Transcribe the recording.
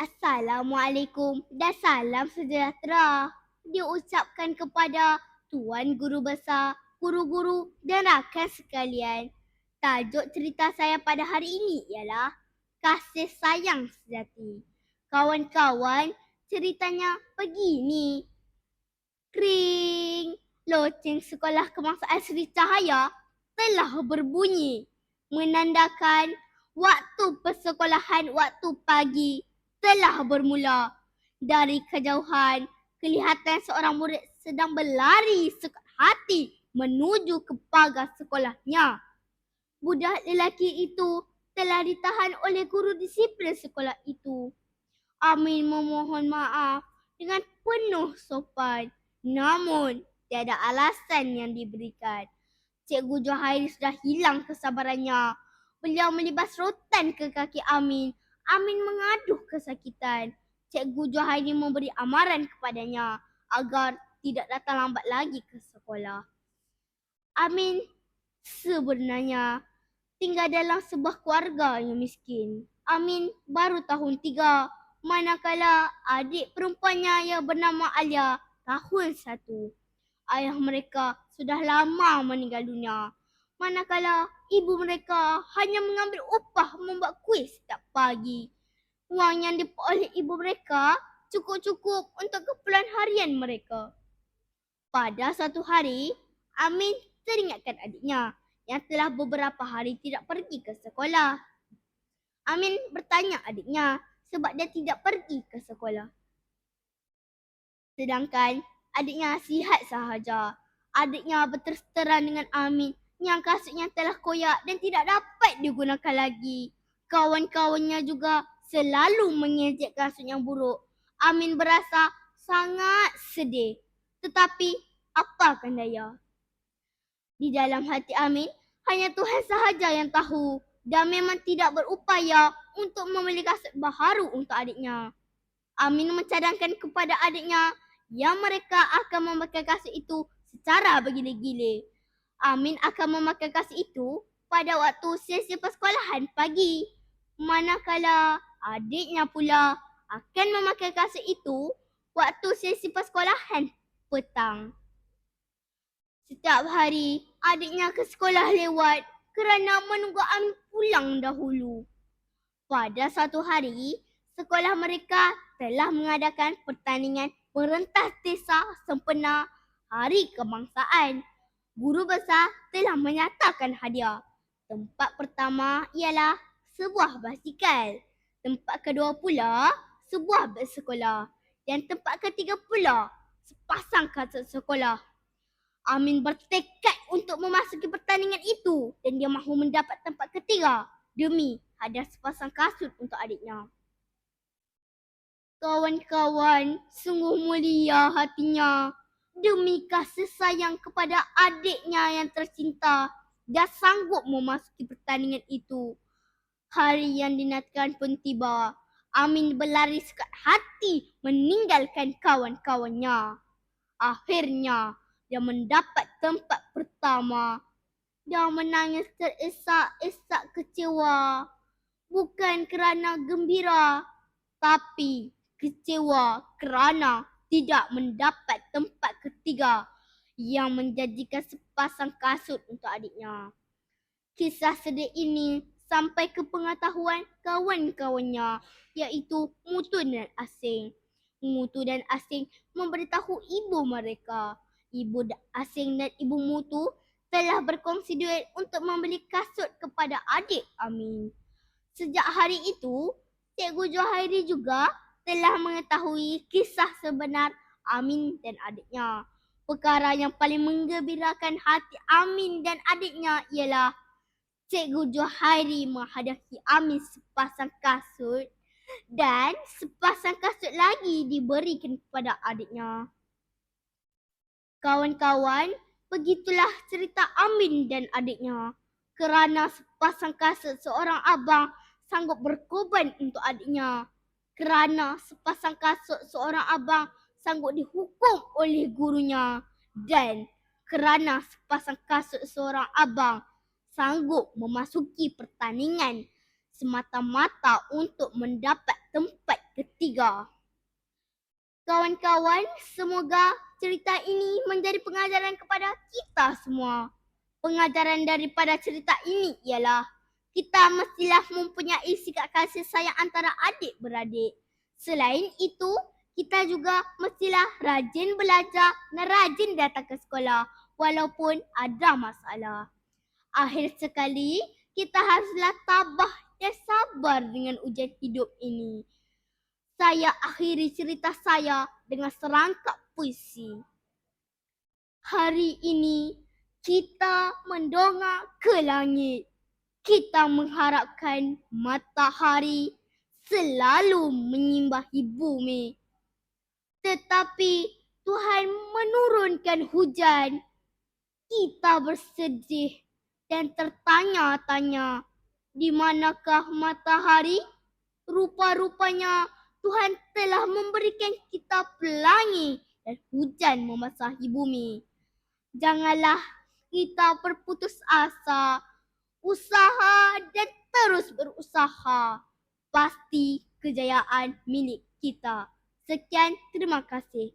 Assalamualaikum dan salam sejahtera diucapkan kepada Tuan Guru Besar, guru-guru dan rakan sekalian. Tajuk cerita saya pada hari ini ialah Kasih Sayang Sejati. Kawan-kawan, ceritanya begini. Kring, loceng sekolah kebangsaan Sri Cahaya telah berbunyi menandakan waktu persekolahan waktu pagi telah bermula. Dari kejauhan, kelihatan seorang murid sedang berlari sekat hati menuju ke pagar sekolahnya. Budak lelaki itu telah ditahan oleh guru disiplin sekolah itu. Amin memohon maaf dengan penuh sopan. Namun, tiada alasan yang diberikan. Cikgu Johairi sudah hilang kesabarannya. Beliau melibas rotan ke kaki Amin. Amin mengaduh kesakitan. Cikgu Johairi memberi amaran kepadanya agar tidak datang lambat lagi ke sekolah. Amin sebenarnya tinggal dalam sebuah keluarga yang miskin. Amin baru tahun 3, manakala adik perempuannya yang bernama Alia tahun 1. Ayah mereka sudah lama meninggal dunia, manakala ibu mereka hanya mengambil upah membuat kuih setiap pagi. Wang yang diperoleh ibu mereka cukup-cukup untuk keperluan harian mereka. Pada suatu hari, Amin teringatkan adiknya yang telah beberapa hari tidak pergi ke sekolah. Amin bertanya adiknya sebab dia tidak pergi ke sekolah. Sedangkan adiknya sihat sahaja. Adiknya berterus terang dengan Amin yang kasutnya telah koyak dan tidak dapat digunakan lagi. Kawan-kawannya juga selalu mengejek kasut yang buruk. Amin berasa sangat sedih. Tetapi apakan daya? Di dalam hati Amin, hanya Tuhan sahaja yang tahu dan memang tidak berupaya untuk membeli kasut baharu untuk adiknya. Amin mencadangkan kepada adiknya yang mereka akan memakai kasut itu secara bergila-gila. Amin akan memakai kasut itu pada waktu sesi persekolahan pagi. Manakala adiknya pula akan memakai kasut itu waktu sesi persekolahan petang. Setiap hari adiknya ke sekolah lewat kerana menunggu Amin pulang dahulu. Pada satu hari, sekolah mereka telah mengadakan pertandingan merentas desa sempena Hari Kebangsaan. Guru besar telah menyatakan hadiah. Tempat pertama ialah sebuah basikal. Tempat kedua pula sebuah beg sekolah. Dan tempat ketiga pula sepasang kasut sekolah. Amin bertekad untuk memasuki pertandingan itu dan dia mahu mendapat tempat ketiga demi hadiah sepasang kasut untuk adiknya. Kawan-kawan, sungguh mulia hatinya demi kasih sayang kepada adiknya yang tercinta dia sanggup memasuki pertandingan itu. Hari yang dinantikan pun tiba. Amin berlari sekat hati meninggalkan kawan-kawannya. Akhirnya, dia mendapat tempat pertama. Dia menangis terisak-isak kecewa. Bukan kerana gembira, tapi kecewa kerana tidak mendapat tempat ketiga yang menjanjikan sepasang kasut untuk adiknya. Kisah sedih ini sampai ke pengetahuan kawan-kawannya iaitu Mutu dan Asing. Mutu dan Asing memberitahu ibu mereka. Ibu Asing dan ibu Mutu telah berkongsi duit untuk membeli kasut kepada adik Amin. Sejak hari itu, Cikgu Johairi juga telah mengetahui kisah sebenar Amin dan adiknya. Perkara yang paling menggembirakan hati Amin dan adiknya ialah Cikgu Johairi menghadapi Amin sepasang kasut dan sepasang kasut lagi diberikan kepada adiknya. Kawan-kawan, begitulah cerita Amin dan adiknya. Kerana sepasang kasut seorang abang sanggup berkorban untuk adiknya. Kerana sepasang kasut seorang abang sanggup dihukum oleh gurunya. Dan kerana sepasang kasut seorang abang sanggup memasuki pertandingan semata-mata untuk mendapat tempat ketiga. Kawan-kawan, semoga cerita ini menjadi pengajaran kepada kita semua. Pengajaran daripada cerita ini ialah kita mestilah mempunyai sikap kasih sayang antara adik-beradik. Selain itu, kita juga mestilah rajin belajar dan rajin datang ke sekolah walaupun ada masalah. Akhir sekali, kita haruslah tabah dan sabar dengan ujian hidup ini. Saya akhiri cerita saya dengan serangkap puisi. Hari ini kita mendongak ke langit. Kita mengharapkan matahari selalu menyimbahi bumi. Tetapi Tuhan menurunkan hujan. Kita bersedih dan tertanya-tanya, di manakah matahari? Rupa-rupanya Tuhan telah memberikan kita pelangi dan hujan membasahi bumi. Janganlah kita berputus asa, usaha dan terus berusaha. Pasti kejayaan milik kita. Sekian, terima kasih.